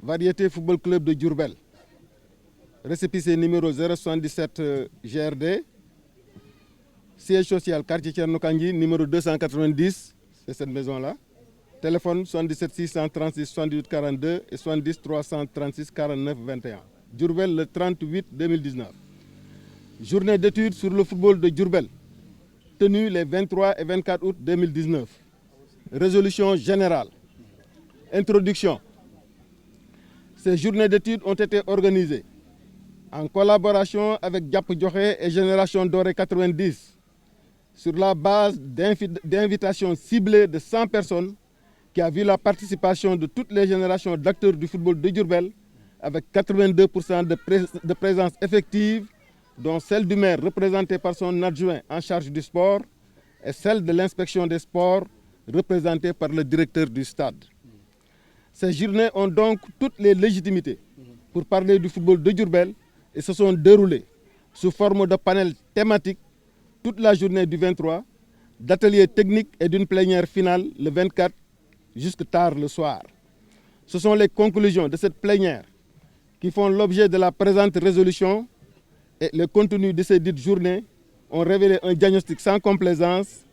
Variété Football Club de Diourbel. Récépissé numéro 077 GRD. Siège social, quartier Thierno Kandji, numéro 290, c'est cette maison-là. Téléphone 77 636 78 42 et 70 336 49 21. Diourbel le 30/8/2019. Journée d'études sur le football de Diourbel, tenue les 23 et 24 août 2019. Résolution générale. Introduction. Ces journées d'études ont été organisées en collaboration avec Diap Diokhé et Génération Dorée 90 sur la base d'invitations ciblées de 100 personnes qui a vu la participation de toutes les générations d'acteurs du football de Diourbel avec 82% de présence effective, dont celle du maire représentée par son adjoint en charge du sport et celle de l'inspection des sports représentée par le directeur du stade. Ces journées ont donc toutes les légitimités pour parler du football de Diourbel et se sont déroulées sous forme de panels thématiques toute la journée du 23, d'ateliers techniques et d'une plénière finale le 24 jusque tard le soir. Ce sont les conclusions de cette plénière qui font l'objet de la présente résolution et le contenu de ces dites journées ont révélé un diagnostic sans complaisance,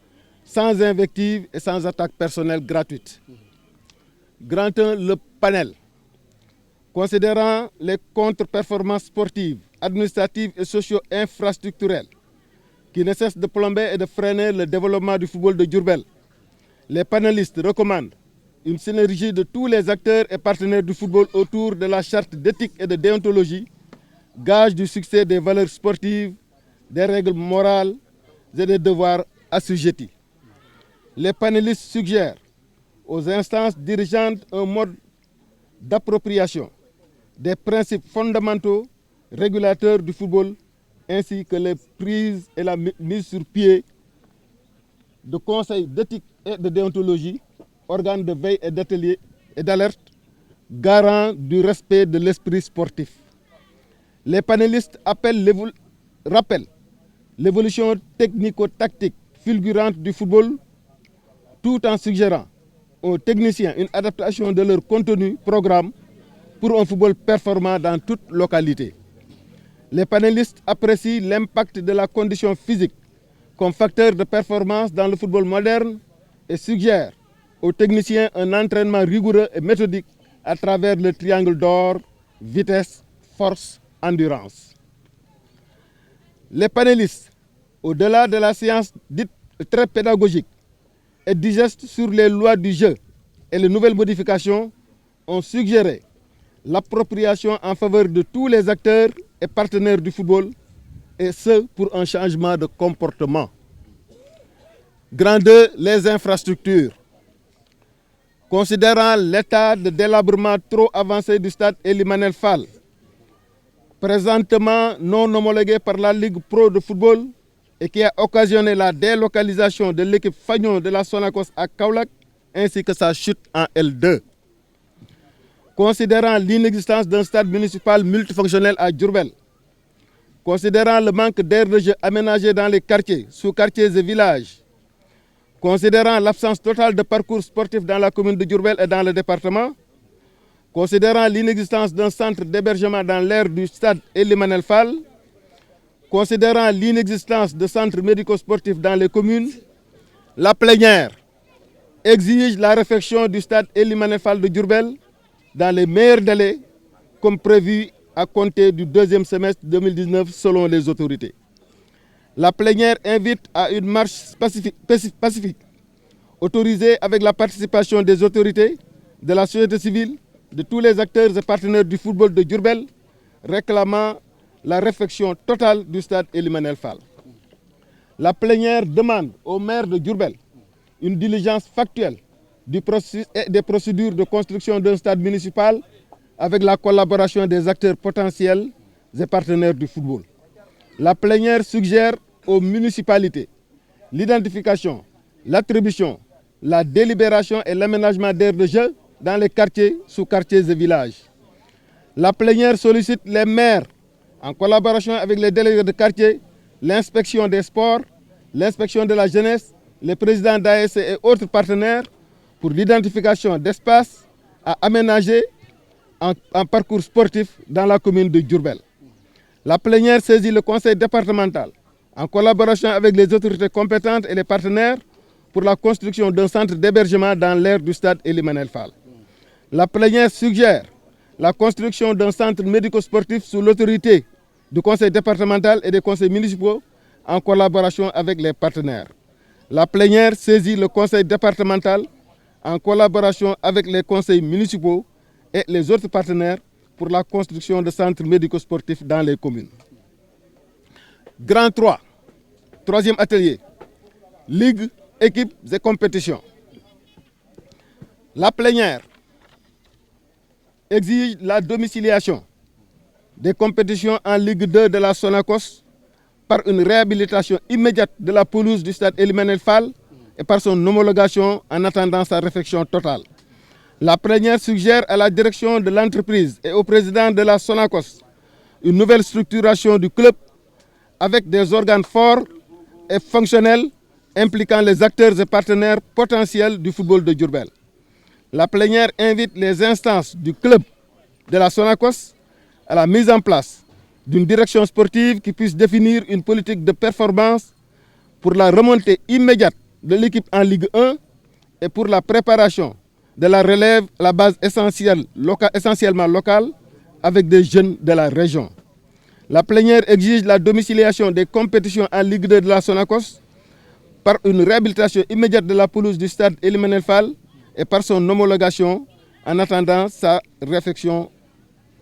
sans invective et sans attaque personnelle gratuite. Grand 1, le panel. Considérant les contre-performances sportives, administratives et socio-infrastructurelles qui ne cessent de plomber et de freiner le développement du football de Diourbel, les panélistes recommandent une synergie de tous les acteurs et partenaires du football autour de la charte d'éthique et de déontologie, gage du succès des valeurs sportives, des règles morales et des devoirs assujettis. Les panélistes suggèrent aux instances dirigeantes un mode d'appropriation des principes fondamentaux régulateurs du football ainsi que les prises et la mise sur pied de conseils d'éthique et de déontologie, organes de veille et d'atelier et d'alerte, garant du respect de l'esprit sportif. Les panélistes rappellent l'évolution technico-tactique fulgurante du football tout en suggérant aux techniciens une adaptation de leur contenu programme pour un football performant dans toute localité. Les panélistes apprécient l'impact de la condition physique comme facteur de performance dans le football moderne et suggèrent aux techniciens un entraînement rigoureux et méthodique à travers le triangle d'or, vitesse, force, endurance. Les panélistes, au-delà de la séance dite très pédagogique et digeste sur les lois du jeu et les nouvelles modifications, ont suggéré l'appropriation en faveur de tous les acteurs et partenaires du football, et ce pour un changement de comportement. Grand 2, les infrastructures. Considérant l'état de délabrement trop avancé du stade Ely Manel Fall, présentement non homologué par la Ligue Pro de football et qui a occasionné la délocalisation de l'équipe Fagnon de la Sonacos à Kaolack ainsi que sa chute en L2. Considérant l'inexistence d'un stade municipal multifonctionnel à Diourbel, considérant le manque d'aires de jeu aménagées dans les quartiers, sous-quartiers et villages, considérant l'absence totale de parcours sportif dans la commune de Diourbel et dans le département, considérant l'inexistence d'un centre d'hébergement dans l'aire du stade Ely Manel Fall, considérant l'inexistence de centres médico-sportifs dans les communes, la plénière exige la réfection du stade Ely Manel Fall de Diourbel dans les meilleurs délais, comme prévu à compter du deuxième semestre 2019 selon les autorités. La plénière invite à une marche pacifique, autorisée avec la participation des autorités, de la société civile, de tous les acteurs et partenaires du football de Diourbel, réclamant la réfection totale du stade Ely Manel Fall. La plénière demande au maire de Diourbel une diligence factuelle du processus et des procédures de construction d'un stade municipal avec la collaboration des acteurs potentiels et partenaires du football. La plénière suggère aux municipalités l'identification, l'attribution, la délibération et l'aménagement d'aires de jeu dans les quartiers, sous-quartiers et villages. La plénière sollicite les maires, en collaboration avec les délégués de quartier, l'inspection des sports, l'inspection de la jeunesse, les présidents d'ASC et autres partenaires pour l'identification d'espaces à aménager en parcours sportif dans la commune de Diourbel. La plénière saisit le conseil départemental en collaboration avec les autorités compétentes et les partenaires pour la construction d'un centre d'hébergement dans l'aire du stade Ely Manel Fall. La plénière suggère la construction d'un centre médico-sportif sous l'autorité du conseil départemental et des conseils municipaux en collaboration avec les partenaires. La plénière saisit le conseil départemental en collaboration avec les conseils municipaux et les autres partenaires pour la construction de centres médico-sportifs dans les communes. Grand 3, troisième atelier, Ligue, équipes et compétitions. La plénière exige la domiciliation des compétitions en Ligue 2 de la Sonacos par une réhabilitation immédiate de la pelouse du stade Ely Manel Fall et par son homologation en attendant sa réfection totale. La plénière suggère à la direction de l'entreprise et au président de la Sonacos une nouvelle structuration du club avec des organes forts et fonctionnels impliquant les acteurs et partenaires potentiels du football de Diourbel. La plénière invite les instances du club de la Sonacos à la mise en place d'une direction sportive qui puisse définir une politique de performance pour la remontée immédiate de l'équipe en Ligue 1 et pour la préparation de la relève à la base essentiellement locale avec des jeunes de la région. La plénière exige la domiciliation des compétitions en Ligue 2 de la Sonacos par une réhabilitation immédiate de la pelouse du stade Ely Manel Fall et par son homologation en attendant sa réfection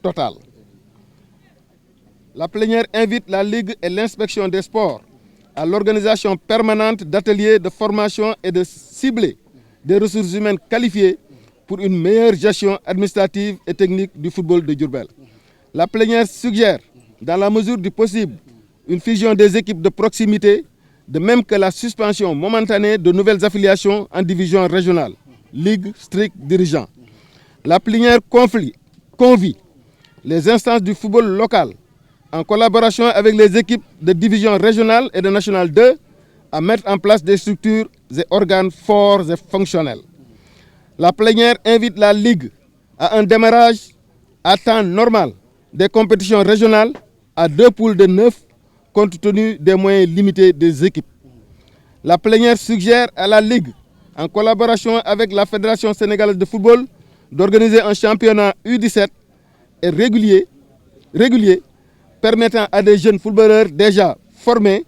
totale. La plénière invite la Ligue et l'inspection des sports à l'organisation permanente d'ateliers de formation et de cibler des ressources humaines qualifiées pour une meilleure gestion administrative et technique du football de Diourbel. La plénière suggère, dans la mesure du possible, une fusion des équipes de proximité, de même que la suspension momentanée de nouvelles affiliations en division régionale, Ligue strict dirigeant. La plénière convie les instances du football local en collaboration avec les équipes de division régionale et de nationale 2 à mettre en place des structures et organes forts et fonctionnels. La plénière invite la Ligue à un démarrage à temps normal des compétitions régionales à 2 poules de 9 compte tenu des moyens limités des équipes. La plénière suggère à la Ligue, en collaboration avec la Fédération sénégalaise de football, d'organiser un championnat U17 et régulier permettant à des jeunes footballeurs déjà formés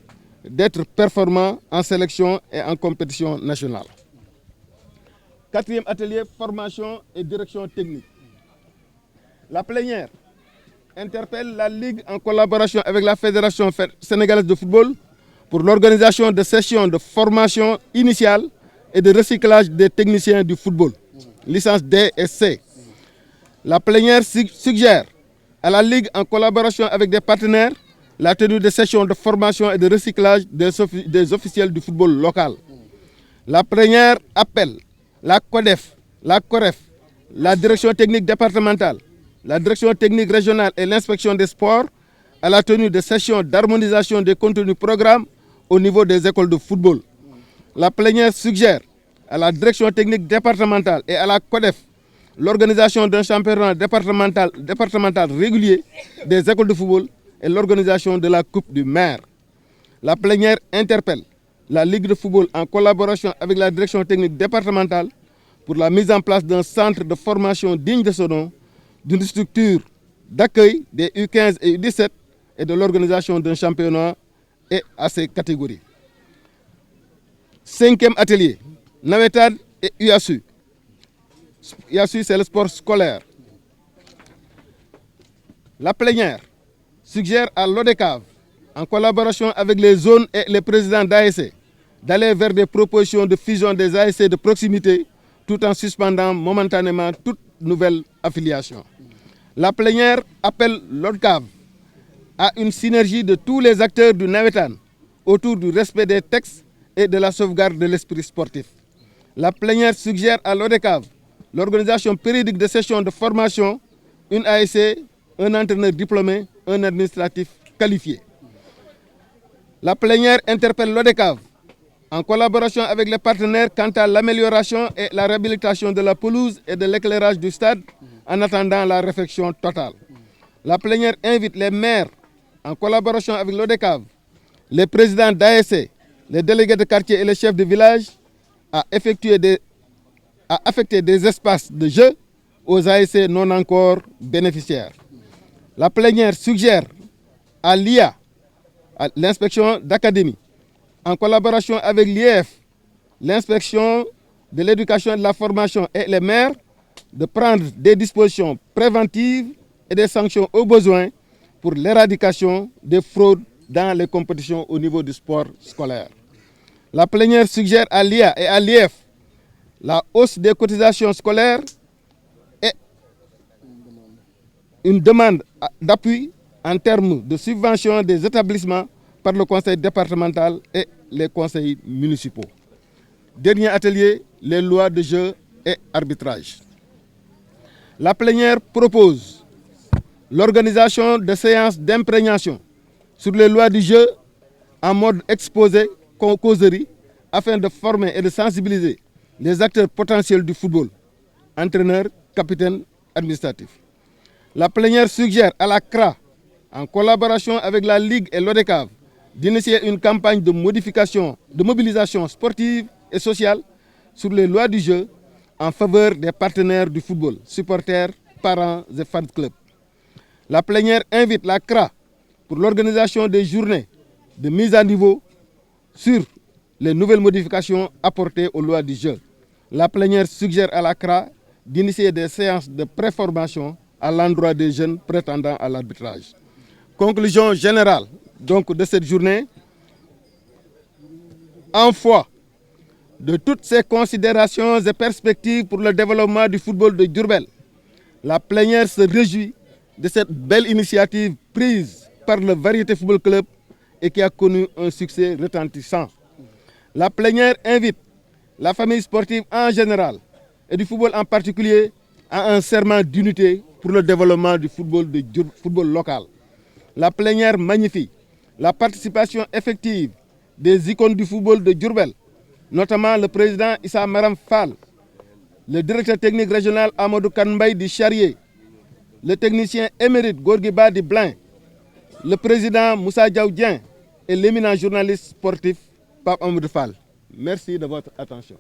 d'être performants en sélection et en compétition nationale. Quatrième atelier, formation et direction technique. La plénière interpelle la Ligue en collaboration avec la Fédération sénégalaise de football pour l'organisation de sessions de formation initiale et de recyclage des techniciens du football, licence D et C. La plénière suggère à la Ligue, en collaboration avec des partenaires, la tenue de sessions de formation et de recyclage des officiels du football local. La plénière appelle la CODEF, la COREF, la direction technique départementale, la direction technique régionale et l'inspection des sports à la tenue de sessions d'harmonisation des contenus programmes au niveau des écoles de football. La plénière suggère à la direction technique départementale et à la CODEF l'organisation d'un championnat départemental régulier des écoles de football et l'organisation de la Coupe du Maire. La plénière interpelle la Ligue de football en collaboration avec la direction technique départementale pour la mise en place d'un centre de formation digne de ce nom, d'une structure d'accueil des U15 et U17 et de l'organisation d'un championnat et à ses catégories. Cinquième atelier, Nawetan et UASU. UASU, c'est le sport scolaire. La plénière suggère à l'ODECAV, en collaboration avec les zones et les présidents d'ASC, d'aller vers des propositions de fusion des ASC de proximité tout en suspendant momentanément toute nouvelle affiliation. La plénière appelle l'ODECAV à une synergie de tous les acteurs du Nawetan autour du respect des textes et de la sauvegarde de l'esprit sportif. La plénière suggère à l'ODECAV l'organisation périodique de sessions de formation, une ASC, un entraîneur diplômé, un administratif qualifié. La plénière interpelle l'ODECAV en collaboration avec les partenaires quant à l'amélioration et la réhabilitation de la pelouse et de l'éclairage du stade en attendant la réflexion totale. La plénière invite les maires, en collaboration avec l'ODECAV, les présidents d'ASC, les délégués de quartier et les chefs de village, à affecter des espaces de jeu aux ASC non encore bénéficiaires. La plénière suggère à l'IA, à l'inspection d'académie, en collaboration avec l'IEF, l'inspection de l'éducation et de la formation et les maires, de prendre des dispositions préventives et des sanctions au besoin pour l'éradication des fraudes dans les compétitions au niveau du sport scolaire. La plénière suggère à l'IA et à l'IEF la hausse des cotisations scolaires et une demande d'appui en termes de subvention des établissements par le conseil départemental et les conseils municipaux. Dernier atelier, les lois de jeu et arbitrage. La plénière propose l'organisation de séances d'imprégnation sur les lois du jeu en mode exposé, causerie, afin de former et de sensibiliser les acteurs potentiels du football, entraîneurs, capitaines, administratifs. La plénière suggère à la CRA, en collaboration avec la Ligue et l'ODECAV, d'initier une campagne de mobilisation sportive et sociale sur les lois du jeu en faveur des partenaires du football, supporters, parents et fans clubs. La plénière invite la CRA pour l'organisation des journées de mise à niveau sur les nouvelles modifications apportées aux lois du jeu. La plénière suggère à la CRA d'initier des séances de préformation à l'endroit des jeunes prétendant à l'arbitrage. Conclusion générale donc de cette journée. En foi de toutes ces considérations et perspectives pour le développement du football de Diourbel, la plénière se réjouit de cette belle initiative prise par le Variété Football Club et qui a connu un succès retentissant. La plénière invite la famille sportive en général et du football en particulier à un serment d'unité pour le développement du football local. La plénière magnifie la participation effective des icônes du football de Diourbel, notamment le président Issa Maram Fall, le directeur technique régional Amadou Kanbay du Charrier, le technicien émérite Gorghiba du Blain, le président Moussa Diaoudien et l'éminent journaliste sportif Pape Amadou Fall. Merci de votre attention.